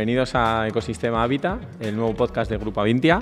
bienvenidos a Ecosistema Hábitat, el nuevo podcast de Grupo Avintia,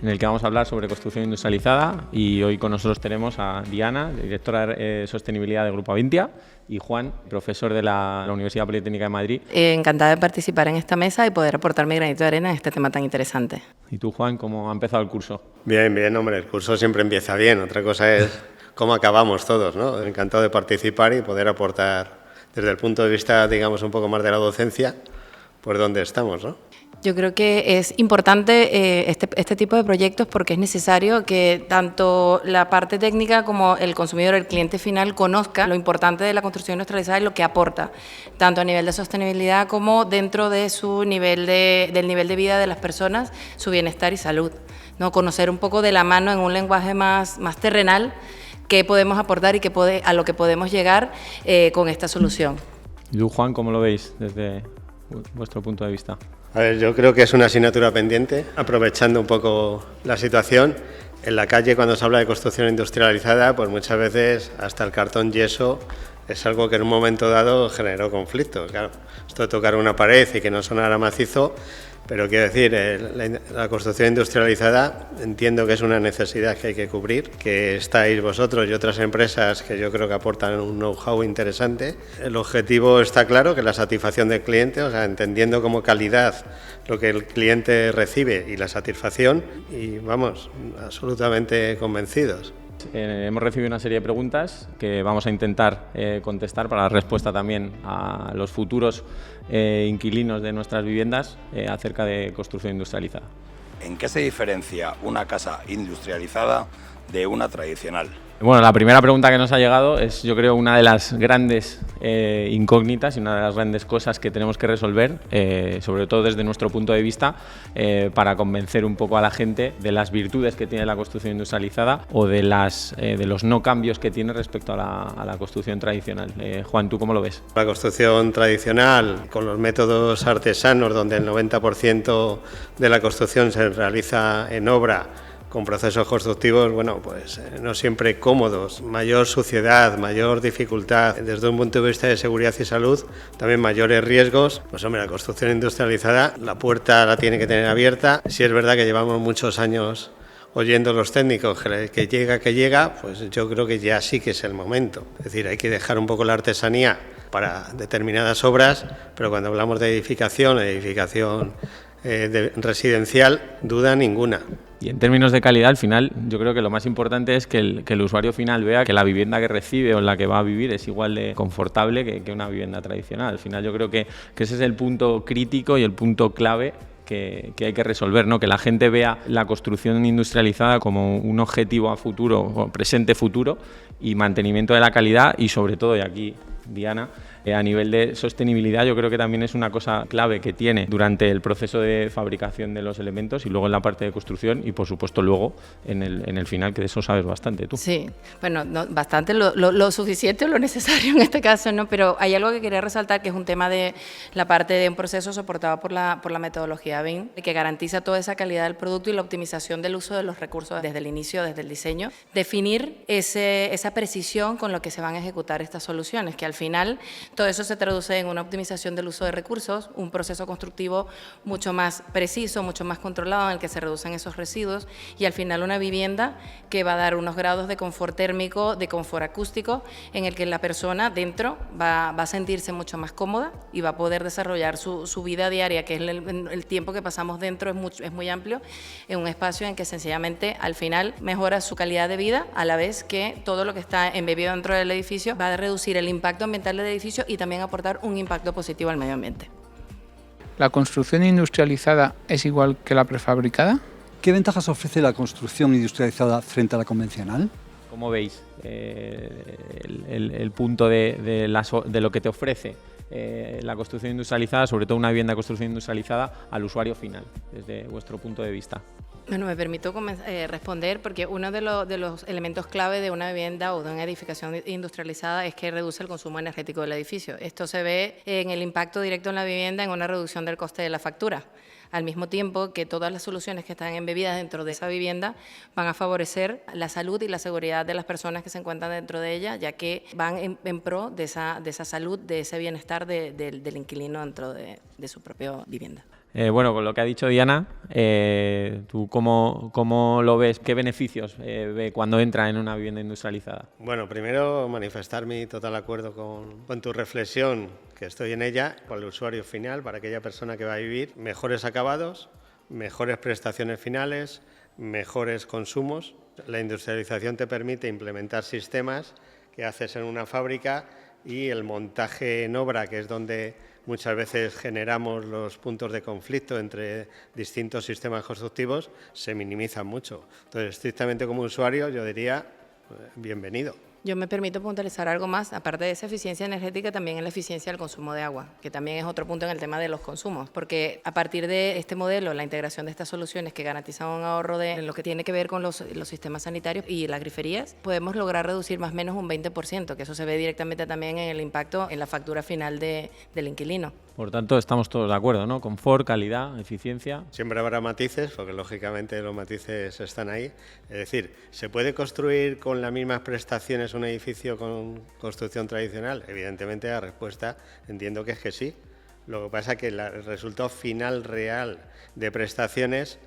en el que vamos a hablar sobre construcción industrializada, y hoy con nosotros tenemos a Diana, directora de Sostenibilidad de Grupo Avintia, y Juan, profesor de la Universidad Politécnica de Madrid. Encantada de participar en esta mesa y poder aportar mi granito de arena en este tema tan interesante. ¿Y tú, Juan, cómo ha empezado el curso? Bien, hombre, el curso siempre empieza bien, otra cosa es cómo acabamos todos, ¿no? Encantado de participar y poder aportar desde el punto de vista, digamos, un poco más de la docencia, pues dónde estamos, ¿no? Yo creo que es importante este tipo de proyectos porque es necesario que tanto la parte técnica como el consumidor, el cliente final, conozca lo importante de la construcción industrializada y lo que aporta, tanto a nivel de sostenibilidad como dentro de su del nivel de vida de las personas, su bienestar y salud, ¿no? Conocer un poco de la mano en un lenguaje más terrenal qué podemos aportar y a lo que podemos llegar con esta solución. ¿Y tú, Juan, cómo lo veis desde vuestro punto de vista? A ver, yo creo que es una asignatura pendiente, aprovechando un poco la situación. En la calle, cuando se habla de construcción industrializada, pues muchas veces hasta el cartón yeso es algo que en un momento dado generó conflictos. Claro, esto de tocar una pared y que no sonara macizo, pero quiero decir, la construcción industrializada entiendo que es una necesidad que hay que cubrir, que estáis vosotros y otras empresas que yo creo que aportan un know-how interesante. El objetivo está claro, que es la satisfacción del cliente, o sea, entendiendo como calidad lo que el cliente recibe y la satisfacción, y vamos, absolutamente convencidos. Hemos recibido una serie de preguntas que vamos a intentar contestar para dar respuesta también a los futuros inquilinos de nuestras viviendas acerca de construcción industrializada. ¿En qué se diferencia una casa industrializada de una tradicional? Bueno, la primera pregunta que nos ha llegado es, yo creo, una de las grandes incógnitas y una de las grandes cosas que tenemos que resolver, sobre todo desde nuestro punto de vista, para convencer un poco a la gente de las virtudes que tiene la construcción industrializada o de los no cambios que tiene respecto a la construcción tradicional. Juan, ¿tú cómo lo ves? La construcción tradicional, con los métodos artesanos, donde el 90% de la construcción se realiza en obra, con procesos constructivos, bueno, pues no siempre cómodos, mayor suciedad, mayor dificultad, desde un punto de vista de seguridad y salud, también mayores riesgos. Pues hombre, la construcción industrializada, la puerta la tiene que tener abierta. Si es verdad que llevamos muchos años oyendo los técnicos que llega, pues yo creo que ya sí que es el momento. Es decir, hay que dejar un poco la artesanía para determinadas obras, pero cuando hablamos de edificación residencial, duda ninguna. Y en términos de calidad, al final, yo creo que lo más importante es que el usuario final vea que la vivienda que recibe o en la que va a vivir es igual de confortable que una vivienda tradicional. Al final yo creo que ese es el punto crítico y el punto clave que hay que resolver, ¿no? Que la gente vea la construcción industrializada como un objetivo a futuro, o presente-futuro, y mantenimiento de la calidad, y sobre todo, y aquí Diana, a nivel de sostenibilidad, yo creo que también es una cosa clave que tiene durante el proceso de fabricación de los elementos y luego en la parte de construcción y, por supuesto, luego en el final, que de eso sabes bastante tú. Sí, bueno, no, bastante, lo suficiente o lo necesario en este caso, ¿no? Pero hay algo que quería resaltar, que es un tema de la parte de un proceso soportado por la metodología BIM, que garantiza toda esa calidad del producto y la optimización del uso de los recursos desde el inicio, desde el diseño. Definir esa precisión con lo que se van a ejecutar estas soluciones, que al final todo eso se traduce en una optimización del uso de recursos, un proceso constructivo mucho más preciso, mucho más controlado, en el que se reducen esos residuos, y al final una vivienda que va a dar unos grados de confort térmico, de confort acústico, en el que la persona dentro va a sentirse mucho más cómoda y va a poder desarrollar su vida diaria, que es el tiempo que pasamos dentro es muy amplio, en un espacio en que sencillamente al final mejora su calidad de vida, a la vez que todo lo que está embebido dentro del edificio va a reducir el impacto ambiental del edificio y también aportar un impacto positivo al medio ambiente. ¿La construcción industrializada es igual que la prefabricada? ¿Qué ventajas ofrece la construcción industrializada frente a la convencional? ¿Cómo veis el punto de lo que te ofrece la construcción industrializada, sobre todo una vivienda de construcción industrializada, al usuario final, desde vuestro punto de vista? Bueno, me permito responder, porque uno de los elementos clave de una vivienda o de una edificación industrializada es que reduce el consumo energético del edificio. Esto se ve en el impacto directo en la vivienda, en una reducción del coste de la factura. Al mismo tiempo que todas las soluciones que están embebidas dentro de esa vivienda van a favorecer la salud y la seguridad de las personas que se encuentran dentro de ella, ya que van en pro de esa salud, de ese bienestar del inquilino dentro de su propia vivienda. Bueno, con lo que ha dicho Diana, ¿tú cómo lo ves? ¿Qué beneficios ve cuando entra en una vivienda industrializada? Bueno, primero manifestar mi total acuerdo con tu reflexión, que estoy en ella, para el usuario final, para aquella persona que va a vivir, mejores acabados, mejores prestaciones finales, mejores consumos. La industrialización te permite implementar sistemas que haces en una fábrica y el montaje en obra, que es donde muchas veces generamos los puntos de conflicto entre distintos sistemas constructivos, se minimizan mucho. Entonces, estrictamente como usuario, yo diría, bienvenido. Yo me permito puntualizar algo más, aparte de esa eficiencia energética, también en la eficiencia del consumo de agua, que también es otro punto en el tema de los consumos, porque a partir de este modelo, la integración de estas soluciones que garantizan un ahorro en lo que tiene que ver con los sistemas sanitarios y las griferías, podemos lograr reducir más o menos un 20%, que eso se ve directamente también en el impacto en la factura final del inquilino. Por tanto, estamos todos de acuerdo, ¿no? Confort, calidad, eficiencia. Siempre habrá matices, porque lógicamente los matices están ahí. Es decir, ¿se puede construir con las mismas prestaciones un edificio con construcción tradicional? Evidentemente la respuesta entiendo que es que sí. Lo que pasa es que el resultado final real de prestaciones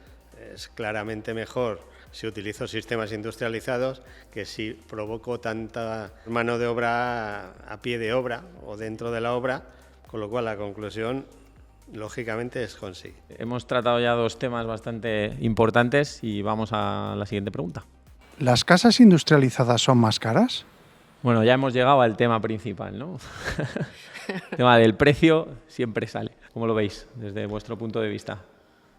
es claramente mejor si utilizo sistemas industrializados que si provoco tanta mano de obra a pie de obra o dentro de la obra, con lo cual la conclusión lógicamente es con sí. Hemos tratado ya dos temas bastante importantes y vamos a la siguiente pregunta. ¿Las casas industrializadas son más caras? Bueno, ya hemos llegado al tema principal, ¿no? El tema del precio siempre sale. ¿Cómo lo veis desde vuestro punto de vista?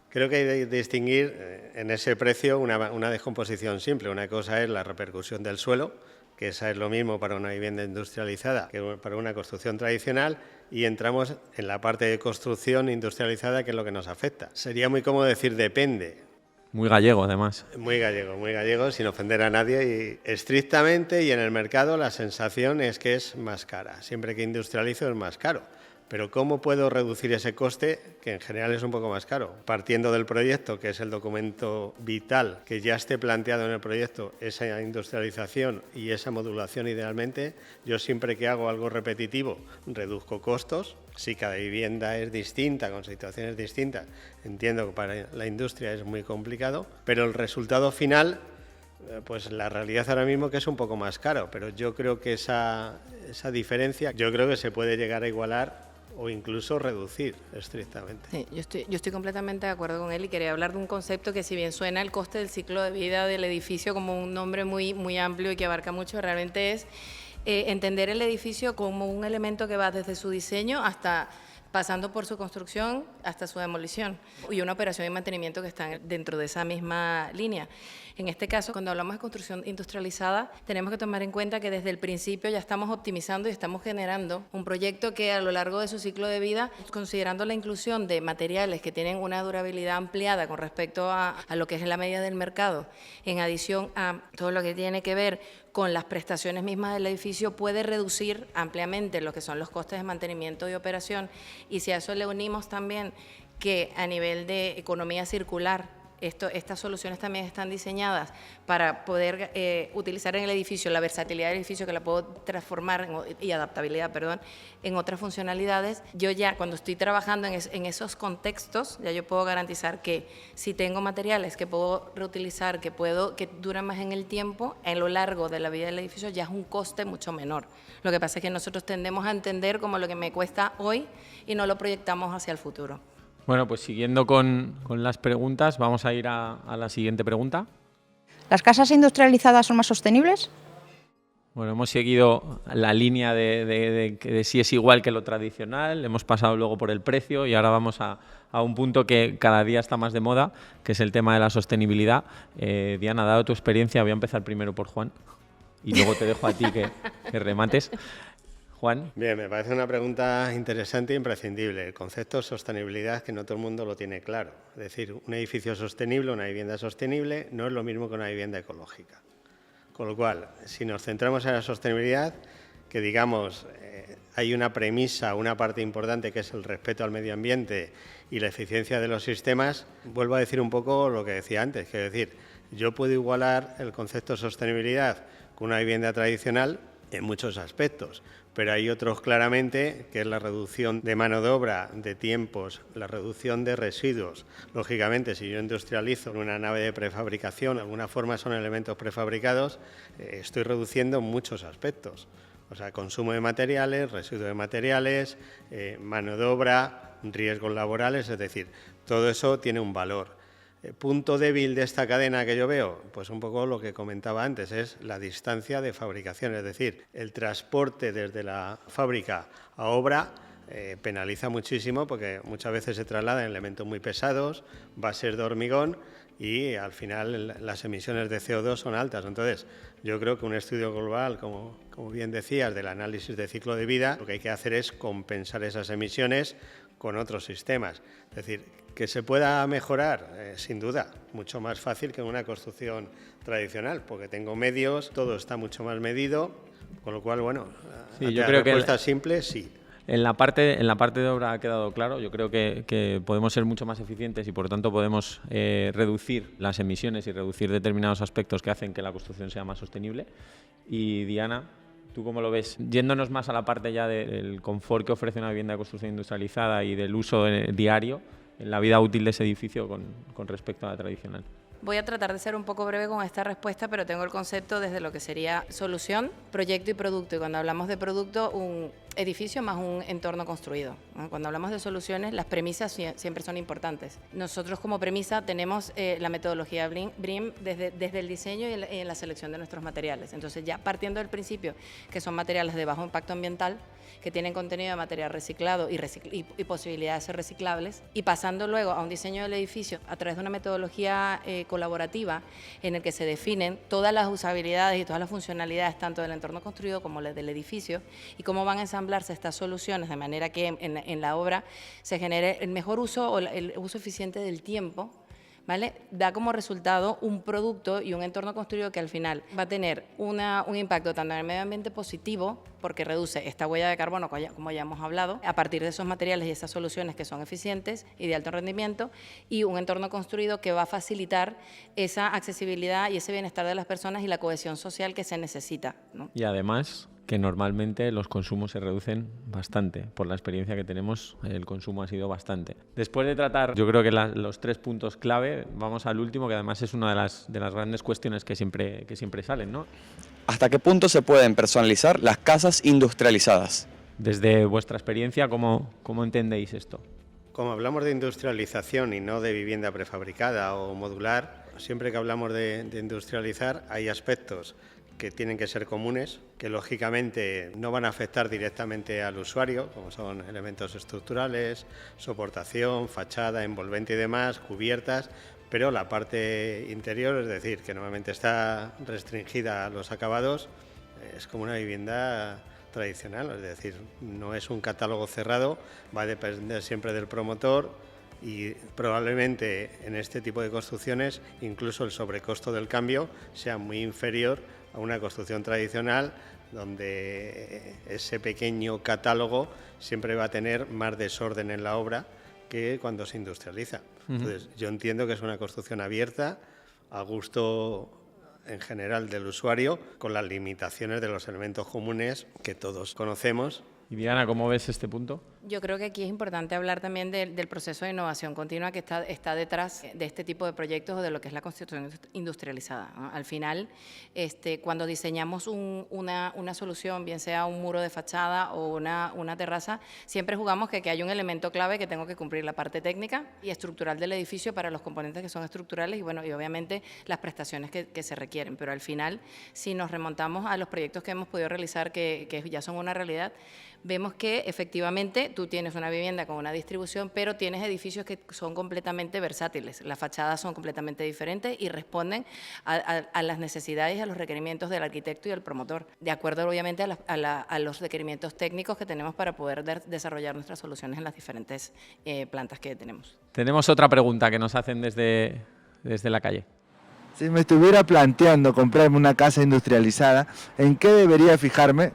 Creo que hay que distinguir en ese precio una descomposición simple. Una cosa es la repercusión del suelo, que esa es lo mismo para una vivienda industrializada que para una construcción tradicional, y entramos en la parte de construcción industrializada, que es lo que nos afecta. Sería muy cómodo decir depende. Muy gallego, además. Muy gallego, sin ofender a nadie. Y estrictamente, y en el mercado, la sensación es que es más cara. Siempre que industrializo es más caro. Pero ¿cómo puedo reducir ese coste, que en general es un poco más caro? Partiendo del proyecto, que es el documento vital, que ya esté planteado en el proyecto, esa industrialización y esa modulación idealmente, yo siempre que hago algo repetitivo reduzco costos. Si cada vivienda es distinta, con situaciones distintas, entiendo que para la industria es muy complicado, pero el resultado final, pues la realidad ahora mismo que es un poco más caro, pero yo creo que esa diferencia, yo creo que se puede llegar a igualar o incluso reducir estrictamente. Sí, yo estoy completamente de acuerdo con él y quería hablar de un concepto que, si bien suena el coste del ciclo de vida del edificio como un nombre muy, muy amplio y que abarca mucho, realmente es entender el edificio como un elemento que va desde su diseño hasta pasando por su construcción hasta su demolición, y una operación y mantenimiento que están dentro de esa misma línea. En este caso, cuando hablamos de construcción industrializada, tenemos que tomar en cuenta que desde el principio ya estamos optimizando y estamos generando un proyecto que a lo largo de su ciclo de vida, considerando la inclusión de materiales que tienen una durabilidad ampliada con respecto a lo que es la media del mercado, en adición a todo lo que tiene que ver con las prestaciones mismas del edificio, puede reducir ampliamente lo que son los costes de mantenimiento y operación. Y si a eso le unimos también que a nivel de economía circular, estas soluciones también están diseñadas para poder utilizar en el edificio la versatilidad del edificio, que la puedo transformar y adaptabilidad, en otras funcionalidades. Yo ya cuando estoy trabajando en esos contextos, ya yo puedo garantizar que si tengo materiales que puedo reutilizar, que duran más en el tiempo, a lo largo de la vida del edificio, ya es un coste mucho menor. Lo que pasa es que nosotros tendemos a entender como lo que me cuesta hoy y no lo proyectamos hacia el futuro. Bueno, pues siguiendo con las preguntas, vamos a ir a la siguiente pregunta. ¿Las casas industrializadas son más sostenibles? Bueno, hemos seguido la línea de si es igual que lo tradicional, hemos pasado luego por el precio y ahora vamos a un punto que cada día está más de moda, que es el tema de la sostenibilidad. Diana, dado tu experiencia, voy a empezar primero por Juan y luego te dejo a ti que remates. Juan. Bien, me parece una pregunta interesante e imprescindible. El concepto de sostenibilidad, que no todo el mundo lo tiene claro. Es decir, un edificio sostenible, una vivienda sostenible, no es lo mismo que una vivienda ecológica. Con lo cual, si nos centramos en la sostenibilidad, que digamos, hay una premisa, una parte importante que es el respeto al medio ambiente y la eficiencia de los sistemas, vuelvo a decir un poco lo que decía antes, que es decir, yo puedo igualar el concepto de sostenibilidad con una vivienda tradicional, en muchos aspectos, pero hay otros claramente, que es la reducción de mano de obra, de tiempos, la reducción de residuos. Lógicamente, si yo industrializo una nave de prefabricación, de alguna forma son elementos prefabricados, estoy reduciendo muchos aspectos. O sea, consumo de materiales, residuo de materiales, mano de obra, riesgos laborales, es decir, todo eso tiene un valor. Punto débil de esta cadena que yo veo, pues un poco lo que comentaba antes, es la distancia de fabricación, es decir, el transporte desde la fábrica a obra penaliza muchísimo porque muchas veces se trasladan elementos muy pesados, bases de hormigón y al final las emisiones de CO2 son altas. Entonces, yo creo que un estudio global, como bien decías, del análisis de ciclo de vida, lo que hay que hacer es compensar esas emisiones con otros sistemas. Es decir, que se pueda mejorar, sin duda, mucho más fácil que en una construcción tradicional, porque tengo medios, todo está mucho más medido, con lo cual, bueno, sí, yo creo respuesta simple, sí. En la parte de obra ha quedado claro. Yo creo que podemos ser mucho más eficientes y, por lo tanto, podemos reducir las emisiones y reducir determinados aspectos que hacen que la construcción sea más sostenible. Y, Diana, ¿tú cómo lo ves? Yéndonos más a la parte ya del confort que ofrece una vivienda de construcción industrializada y del uso diario en la vida útil de ese edificio con respecto a la tradicional. Voy a tratar de ser un poco breve con esta respuesta, pero tengo el concepto desde lo que sería solución, proyecto y producto. Y cuando hablamos de producto, un edificio más un entorno construido, ¿no? Cuando hablamos de soluciones, las premisas siempre son importantes. Nosotros como premisa tenemos la metodología BREEAM desde el diseño y en la selección de nuestros materiales. Entonces, ya partiendo del principio que son materiales de bajo impacto ambiental, que tienen contenido de material reciclado y posibilidades de ser reciclables, y pasando luego a un diseño del edificio a través de una metodología colaborativa en el que se definen todas las usabilidades y todas las funcionalidades tanto del entorno construido como del edificio y cómo van a ensamblarse estas soluciones de manera que en la obra se genere el mejor uso o el uso eficiente del tiempo, ¿vale? Da como resultado un producto y un entorno construido que al final va a tener un impacto tanto en el medio ambiente positivo, porque reduce esta huella de carbono, como ya hemos hablado, a partir de esos materiales y esas soluciones que son eficientes y de alto rendimiento, y un entorno construido que va a facilitar esa accesibilidad y ese bienestar de las personas y la cohesión social que se necesita, ¿no? Y además, que normalmente los consumos se reducen bastante. Por la experiencia que tenemos, el consumo ha sido bastante. Después de tratar, yo creo que los 3 puntos clave, vamos al último, que además es una de las grandes cuestiones que siempre salen, ¿no? ¿Hasta qué punto se pueden personalizar las casas industrializadas? Desde vuestra experiencia, ¿cómo entendéis esto? Como hablamos de industrialización y no de vivienda prefabricada o modular, siempre que hablamos de industrializar hay aspectos que tienen que ser comunes, que lógicamente no van a afectar directamente al usuario, como son elementos estructurales, soportación, fachada, envolvente y demás, cubiertas, pero la parte interior, es decir, que normalmente está restringida a los acabados, es como una vivienda tradicional, es decir, no es un catálogo cerrado, va a depender siempre del promotor y probablemente en este tipo de construcciones incluso el sobrecosto del cambio sea muy inferior a una construcción tradicional donde ese pequeño catálogo siempre va a tener más desorden en la obra que cuando se industrializa. Entonces, yo entiendo que es una construcción abierta, a gusto en general del usuario, con las limitaciones de los elementos comunes que todos conocemos. Y Diana, ¿cómo ves este punto? Yo creo que aquí es importante hablar también del proceso de innovación continua que está detrás de este tipo de proyectos o de lo que es la construcción industrializada, ¿no? Al final, cuando diseñamos una solución, bien sea un muro de fachada o una terraza, siempre jugamos que hay un elemento clave que tengo que cumplir, la parte técnica y estructural del edificio para los componentes que son estructurales y, bueno, y obviamente las prestaciones que se requieren. Pero al final, si nos remontamos a los proyectos que hemos podido realizar, que ya son una realidad, vemos que efectivamente tú tienes una vivienda con una distribución, pero tienes edificios que son completamente versátiles. Las fachadas son completamente diferentes y responden a las necesidades y a los requerimientos del arquitecto y del promotor, de acuerdo obviamente a los requerimientos técnicos que tenemos para poder desarrollar nuestras soluciones en las diferentes plantas que tenemos. Tenemos otra pregunta que nos hacen desde la calle. Si me estuviera planteando comprarme una casa industrializada, ¿en qué debería fijarme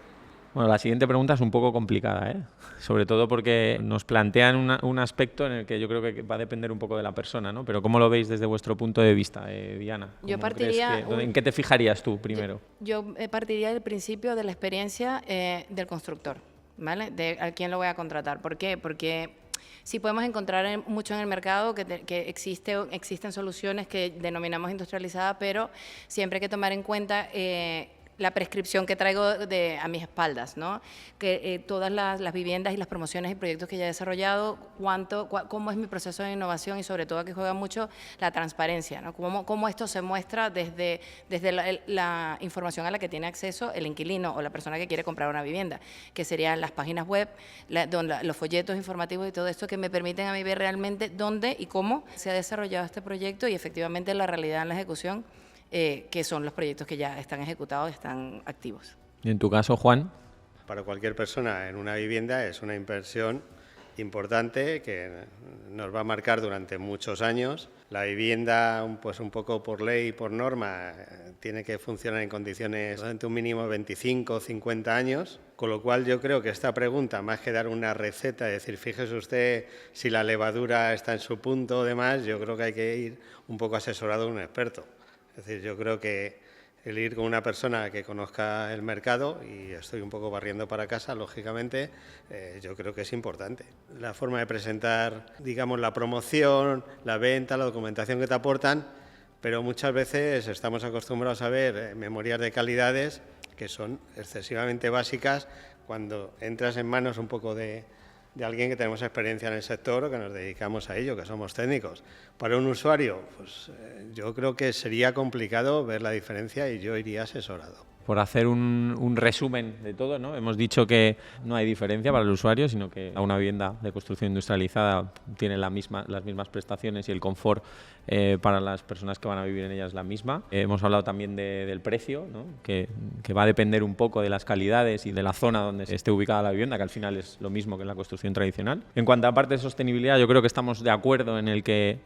Bueno, la siguiente pregunta es un poco complicada, ¿eh? Sobre todo porque nos plantean un aspecto en el que yo creo que va a depender un poco de la persona, ¿no? Pero ¿cómo lo veis desde vuestro punto de vista, Diana? Yo partiría... ¿En qué te fijarías tú primero? Yo partiría del principio de la experiencia del constructor, ¿vale? De a quién lo voy a contratar. ¿Por qué? Porque sí podemos encontrar mucho en el mercado que existen soluciones que denominamos industrializadas, pero siempre hay que tomar en cuenta la prescripción que traigo a mis espaldas, ¿no? Que todas las viviendas y las promociones y proyectos que ya he desarrollado, cómo es mi proceso de innovación y sobre todo aquí juega mucho la transparencia, ¿no? Cómo esto se muestra desde la información a la que tiene acceso el inquilino o la persona que quiere comprar una vivienda, que serían las páginas web, los folletos informativos y todo esto que me permiten a mí ver realmente dónde y cómo se ha desarrollado este proyecto y efectivamente la realidad en la ejecución, que son los proyectos que ya están ejecutados y están activos. Y en tu caso, Juan. Para cualquier persona en una vivienda es una inversión importante que nos va a marcar durante muchos años. La vivienda, pues un poco por ley y por norma, tiene que funcionar en condiciones durante un mínimo de 25 o 50 años, con lo cual yo creo que esta pregunta, más que dar una receta, es decir, fíjese usted si la levadura está en su punto o demás, yo creo que hay que ir un poco asesorado de un experto. Es decir, yo creo que el ir con una persona que conozca el mercado, y estoy un poco barriendo para casa, lógicamente, yo creo que es importante. La forma de presentar, digamos, la promoción, la venta, la documentación que te aportan, pero muchas veces estamos acostumbrados a ver memorias de calidades que son excesivamente básicas cuando entras en manos un poco de alguien que tenemos experiencia en el sector o que nos dedicamos a ello, que somos técnicos. Para un usuario, pues yo creo que sería complicado ver la diferencia y yo iría asesorado. Por hacer un resumen de todo, ¿no? Hemos dicho que no hay diferencia para el usuario, sino que una vivienda de construcción industrializada tiene las mismas prestaciones y el confort para las personas que van a vivir en ella es la misma. Hemos hablado también del precio, ¿no? que va a depender un poco de las calidades y de la zona donde esté ubicada la vivienda, que al final es lo mismo que en la construcción tradicional. En cuanto a la parte de sostenibilidad, yo creo que estamos de acuerdo en el que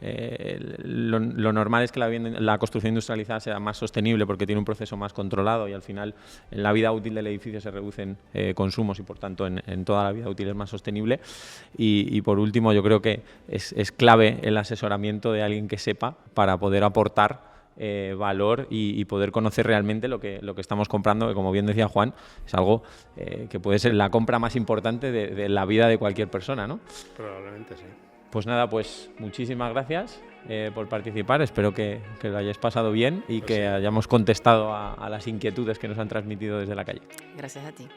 lo normal es que la construcción industrializada sea más sostenible porque tiene un proceso más controlado y al final en la vida útil del edificio se reducen consumos y por tanto en toda la vida útil es más sostenible. Y por último, yo creo que es clave el asesoramiento de alguien que sepa para poder aportar valor y poder conocer realmente lo que estamos comprando, que como bien decía Juan, es algo que puede ser la compra más importante de la vida de cualquier persona, ¿no? Probablemente sí. Pues nada, pues muchísimas gracias por participar, espero que lo hayáis pasado bien y que hayamos contestado a las inquietudes que nos han transmitido desde la calle. Gracias a ti.